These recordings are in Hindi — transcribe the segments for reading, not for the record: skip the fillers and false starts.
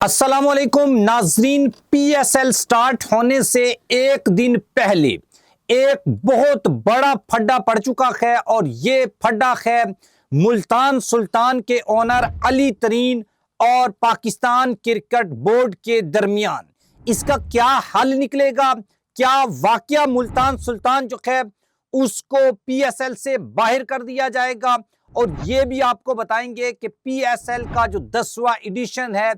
अस्सलामुअलैकुम नाजरीन, पीएसएल स्टार्ट होने से एक दिन पहले एक बहुत बड़ा फड्डा पड़ चुका है और ये फड्डा है मुल्तान सुल्तान के ओनर अली तरीन और पाकिस्तान क्रिकेट बोर्ड के दरमियान। इसका क्या हल निकलेगा? क्या वाकया मुल्तान सुल्तान जो है उसको पीएसएल से बाहर कर दिया जाएगा? और ये भी आपको बताएंगे कि पीएसएल का जो 10वां एडिशन है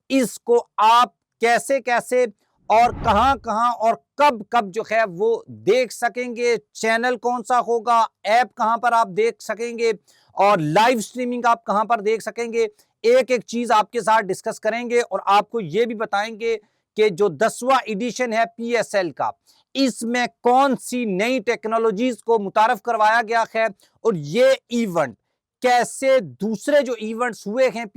इसको आप कैसे कैसे और कहां कहां और कब कब जो है वो देख सकेंगे, चैनल कौन सा होगा, ऐप कहां पर आप देख सकेंगे और लाइव स्ट्रीमिंग आप कहां पर देख सकेंगे। एक एक चीज आपके साथ डिस्कस करेंगे और आपको ये भी बताएंगे कि जो 10वां एडिशन है पीएसएल का, इसमें कौन सी नई टेक्नोलॉजीज को मुतारफ करवाया गया है और ये इवेंट कैसे दूसरे जो इवेंट्स हुए हैं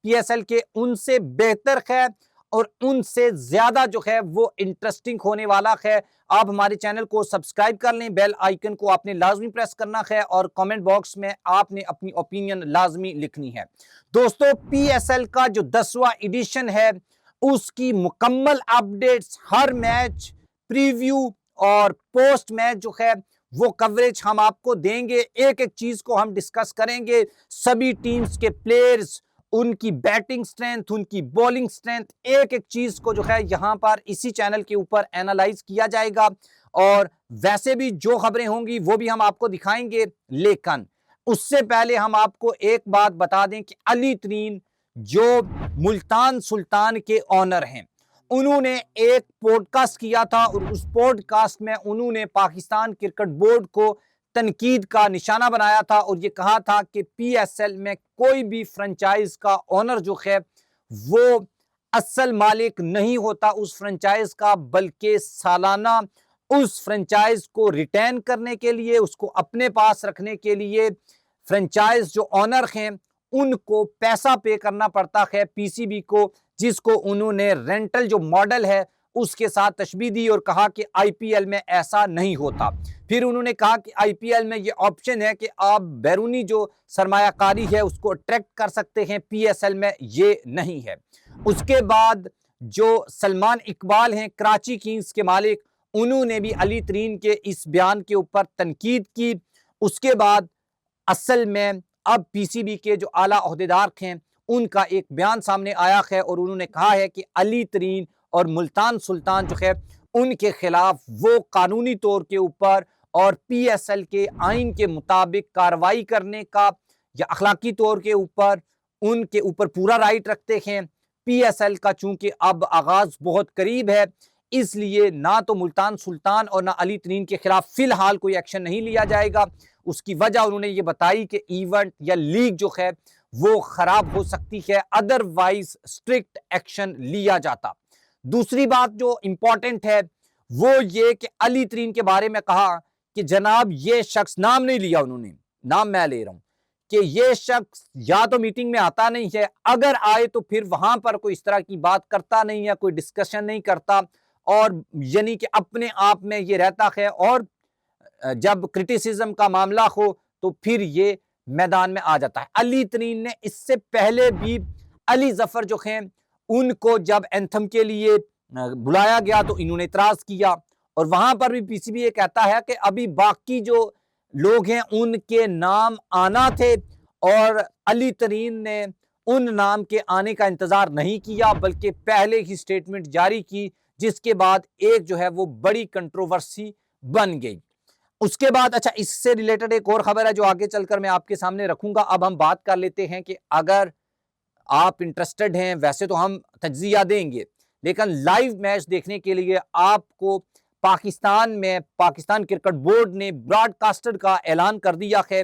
पीएसएल के उनसे बेहतर है और उनसे ज्यादा जो है वो इंटरेस्टिंग होने वाला है। आप हमारे चैनल को सब्सक्राइब कर लें, बेल आइकन को आपने लाजमी प्रेस करना है और कमेंट बॉक्स में आपने अपनी ओपिनियन लाजमी लिखनी है। दोस्तों, पीएसएल का जो 10वां एडिशन है उसकी मुकम्मल अपडेट्स, हर मैच प्रीव्यू और पोस्ट मैच जो है वो कवरेज हम आपको देंगे। एक एक चीज को हम डिस्कस करेंगे, सभी टीम्स के प्लेयर्स, उनकी बैटिंग स्ट्रेंथ, उनकी बॉलिंग स्ट्रेंथ, एक एक चीज को जो है यहां पर इसी चैनल के ऊपर एनालाइज किया जाएगा और वैसे भी जो खबरें होंगी वो भी हम आपको दिखाएंगे। लेकिन उससे पहले हम आपको एक बात बता दें कि अली तरीन जो मुल्तान सुल्तान के ऑनर हैं, उन्होंने एक पॉडकास्ट किया था और उस पॉडकास्ट में उन्होंने पाकिस्तान क्रिकेट बोर्ड को तनकीद का निशाना बनाया था और ये कहा था कि पीएसएल में कोई भी फ्रेंचाइज का ओनर जो है वो असल मालिक नहीं होता उस फ्रेंचाइज का, बल्कि सालाना उस फ्रेंचाइज को रिटेन करने के लिए, उसको अपने पास रखने के लिए फ्रेंचाइज जो ओनर हैं उनको पैसा पे करना पड़ता है पीसीबी को, जिसको उन्होंने रेंटल जो मॉडल है उसके साथ तशबीह दी और कहा कि आईपीएल में ऐसा नहीं होता। फिर उन्होंने कहा कि आईपीएल में ये ऑप्शन है कि आप बैरूनी जो सरमायाकारी है उसको अट्रैक्ट कर सकते हैं, पीएसएल में ये नहीं है। उसके बाद जो सलमान इकबाल हैं, कराची किंग्स के मालिक, उन्होंने भी अली तरीन के इस बयान के ऊपर तनकीद की। उसके बाद असल में अब पीसीबी के जो आला ओहदेदार हैं उनका एक बयान सामने आया है और उन्होंने कहा है कि अली तरीन और मुल्तान सुल्तान जो है उनके खिलाफ वो कानूनी तौर के ऊपर और पीएसएल के आइन के मुताबिक कार्रवाई करने का या अखलाकी तौर के ऊपर उनके ऊपर पूरा राइट रखते हैं। पीएसएल का चूंकि अब आगाज बहुत करीब है, इसलिए ना तो मुल्तान सुल्तान और ना अली तरीन के खिलाफ फिलहाल कोई एक्शन नहीं लिया जाएगा। उसकी वजह उन्होंने ये बताई कि इवेंट या लीग जो है वो खराब हो सकती है, अदरवाइज स्ट्रिक्ट एक्शन लिया जाता। दूसरी बात जो इंपॉर्टेंट है वो ये कि अली तरीन के बारे में कहा कि जनाब ये शख्स, नाम नहीं लिया उन्होंने, नाम मैं ले रहा हूं, कि ये शख्स या तो मीटिंग में आता नहीं है, अगर आए तो फिर वहां पर कोई इस तरह की बात करता नहीं है, कोई डिस्कशन नहीं करता और यानी कि अपने आप में ये रहता है और जब क्रिटिसिज्म का मामला हो तो फिर ये मैदान में आ जाता है। अली तरीन ने इससे पहले भी अली जफर जो हैं उनको जब एंथम के लिए बुलाया गया तो इन्होंने इतराज किया और वहां पर भी पीसीबी ये कहता है कि अभी बाकी जो लोग हैं उनके नाम आना थे और अली तरीन ने उन नाम के आने का इंतजार नहीं किया बल्कि पहले ही स्टेटमेंट जारी की, जिसके बाद एक जो है वो बड़ी कंट्रोवर्सी बन गई। उसके बाद अच्छा, इससे रिलेटेड एक और खबर है जो आगे चलकर मैं आपके सामने रखूंगा। अब हम बात कर लेते हैं कि अगर आप इंटरेस्टेड हैं, वैसे तो हम तज्जिया देंगे, लेकिन लाइव मैच देखने के लिए आपको पाकिस्तान में पाकिस्तान क्रिकेट बोर्ड ने ब्रॉडकास्टर का ऐलान कर दिया है।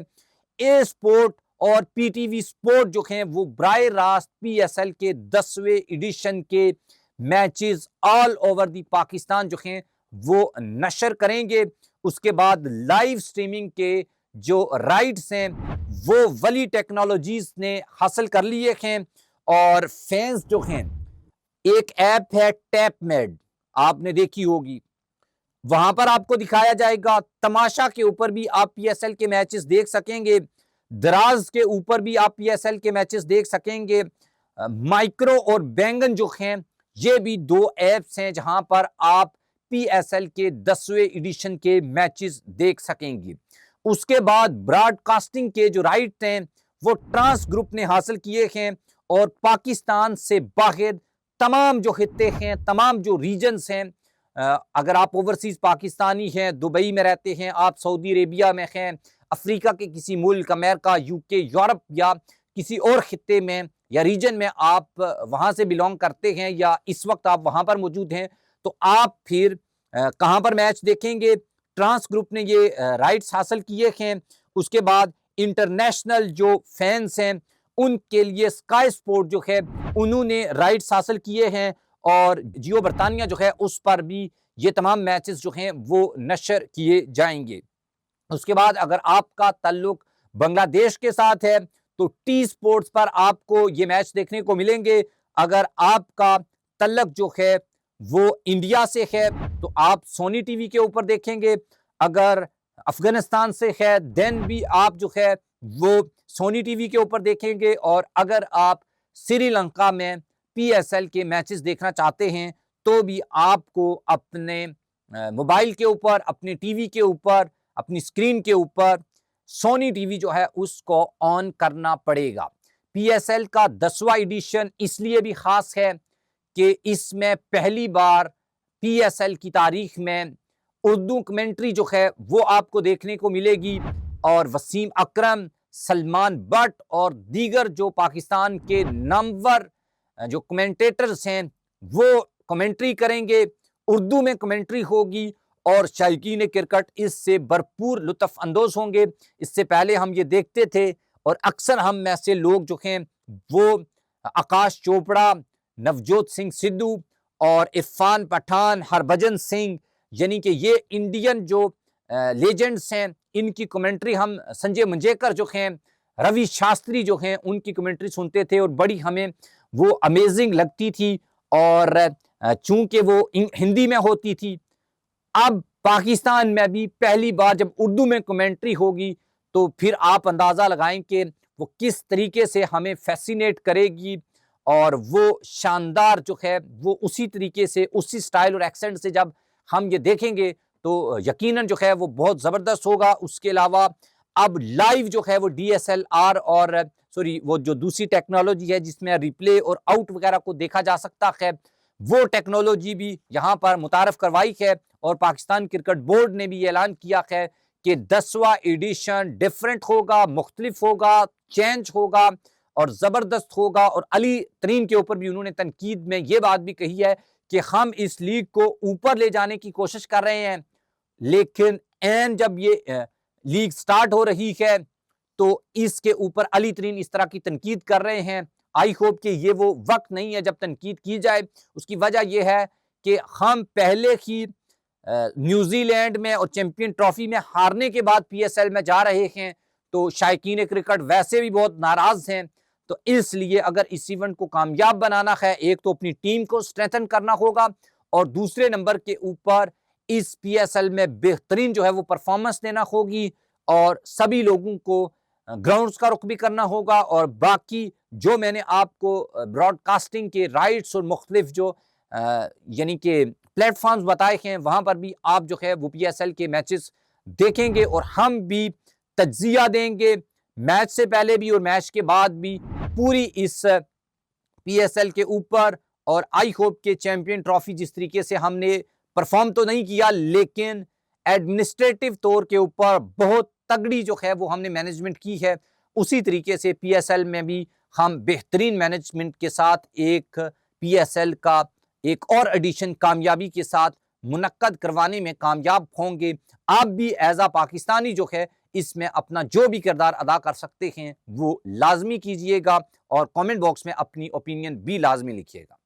ए स्पोर्ट और पीटीवी स्पोर्ट जो हैं वो बराह रास्त पीएसएल के 10वें एडिशन के matches all over the Pakistan जो हैं वो नशर करेंगे। उसके बाद लाइव स्ट्रीमिंग के जो राइट्स हैं वो वली टेक्नोलॉजीज ने हासिल कर लिए हैं और फैंस जो हैं, एक ऐप है टैपमेड, आपने देखी होगी, वहां पर आपको दिखाया जाएगा। तमाशा के ऊपर भी आप पीएसएल के मैचेस देख सकेंगे, दराज के ऊपर भी आप पीएसएल के मैचेस देख सकेंगे, माइक्रो और बैंगन जो हैं, ये भी दो ऐप्स हैं जहां पर आप पीएसएल के 10वें एडिशन के मैचेस देख सकेंगे। उसके बाद ब्रॉडकास्टिंग के जो राइट हैं वो ट्रांस ग्रुप ने हासिल किए हैं और पाकिस्तान से बाहर तमाम जो खित्ते हैं, तमाम जो रीजन्स हैं, अगर आप ओवरसीज पाकिस्तानी हैं, दुबई में रहते हैं, आप सऊदी अरेबिया में हैं, अफ्रीका के किसी मुल्क, अमेरिका, यूके, यूरोप या किसी और खित्ते में या रीजन में आप वहां से बिलोंग करते हैं या इस वक्त आप वहां पर मौजूद हैं, तो आप फिर कहां पर मैच देखेंगे? ट्रांस ग्रुप ने ये राइट्स हासिल किए हैं। उसके बाद इंटरनेशनल जो फैंस हैं उनके लिए स्काई स्पोर्ट जो है उन्होंने राइट्स हासिल किए हैं और जियो बरतानिया जो है उस पर भी ये तमाम मैचेस जो हैं वो नशर किए जाएंगे। उसके बाद अगर आपका ताल्लुक बांग्लादेश के साथ है तो टी स्पोर्ट्स पर आपको ये मैच देखने को मिलेंगे। अगर आपका तल्लक जो है वो इंडिया से है तो आप सोनी टीवी के ऊपर देखेंगे। अगर अफगानिस्तान से है देन भी आप जो है वो सोनी टीवी के ऊपर देखेंगे। और अगर आप श्रीलंका में पीएसएल के मैचेस देखना चाहते हैं तो भी आपको अपने मोबाइल के ऊपर, अपने टीवी के ऊपर, अपनी स्क्रीन के ऊपर सोनी टीवी जो है उसको ऑन करना पड़ेगा। पीएसएल का 10वां एडिशन इसलिए भी खास है कि इसमें पहली बार पीएसएल की तारीख में उर्दू कमेंट्री जो है वो आपको देखने को मिलेगी और वसीम अकरम, सलमान बट और दीगर जो पाकिस्तान के नामवर जो कमेंटेटर्स हैं वो कमेंट्री करेंगे। उर्दू में कमेंट्री होगी और शायकीन क्रिकेट इससे भरपूर लुत्फ अंदोज होंगे। इससे पहले हम ये देखते थे और अक्सर हम में से लोग जो हैं वो आकाश चोपड़ा, नवजोत सिंह सिद्धू और इरफान पठान, हरभजन सिंह, यानी कि ये इंडियन जो लेजेंड्स हैं इनकी कमेंट्री हम, संजय मंजेकर जो हैं, रवि शास्त्री जो हैं, उनकी कमेंट्री सुनते थे और बड़ी हमें वो अमेजिंग लगती थी और चूंकि वो हिंदी में होती थी। अब पाकिस्तान में भी पहली बार जब उर्दू में कमेंट्री होगी तो फिर आप अंदाज़ा लगाएं कि वो किस तरीके से हमें फैसिनेट करेगी और वो शानदार जो है वो उसी तरीके से, उसी स्टाइल और एक्सेंट से जब हम ये देखेंगे तो यकीनन जो है वो बहुत ज़बरदस्त होगा। उसके अलावा अब लाइव जो है वो DSLR और वो जो दूसरी टेक्नोलॉजी है जिसमें रिप्ले और आउट वगैरह को देखा जा सकता है, वो टेक्नोलॉजी भी यहाँ पर मुतारफ़ करवाई है और पाकिस्तान क्रिकेट बोर्ड ने भी ऐलान किया है कि 10वां एडिशन डिफरेंट होगा, मुख्तलिफ होगा, चेंज होगा और ज़बरदस्त होगा। और अली तरीन के ऊपर भी उन्होंने तनकीद में ये बात भी कही है कि हम इस लीग को ऊपर ले जाने की कोशिश कर रहे हैं, लेकिन एन जब ये लीग स्टार्ट हो रही है तो इसके ऊपर अली तरीन इस तरह की तनकीद कर रहे हैं। आई होप कि ये वो वक्त नहीं है जब तनकीद की जाए। उसकी वजह यह है कि हम पहले ही न्यूजीलैंड में और चैंपियन ट्रॉफी में हारने के बाद पीएसएल में जा रहे हैं तो शायकीन क्रिकेट वैसे भी बहुत नाराज हैं। तो इसलिए अगर इस इवेंट को कामयाब बनाना है, एक तो अपनी टीम को स्ट्रेंथन करना होगा और दूसरे नंबर के ऊपर इस पीएसएल में बेहतरीन जो है वो परफॉर्मेंस देना होगी और सभी लोगों को ग्राउंड्स का रुख भी करना होगा। और बाकी जो मैंने आपको ब्रॉडकास्टिंग के राइट्स और मुख्तलिफ जो यानी कि प्लेटफॉर्म्स बताए हैं वहां पर भी आप जो है वो पीएसएल के मैचेस देखेंगे और हम भी तज्जिया देंगे मैच से पहले भी और मैच के बाद भी पूरी इस पीएसएल के ऊपर। और आई होप के चैंपियन ट्रॉफी जिस तरीके से हमने परफॉर्म तो नहीं किया लेकिन एडमिनिस्ट्रेटिव तौर के ऊपर बहुत तगड़ी जो है वो हमने मैनेजमेंट की है, उसी तरीके से पीएसएल में भी हम बेहतरीन मैनेजमेंट के साथ एक पीएसएल का एक और एडिशन कामयाबी के साथ मुनक्कद करवाने में कामयाब होंगे। आप भी एज आ पाकिस्तानी जो है इसमें अपना जो भी किरदार अदा कर सकते हैं वो लाजमी कीजिएगा और कमेंट बॉक्स में अपनी ओपिनियन भी लाजमी लिखिएगा।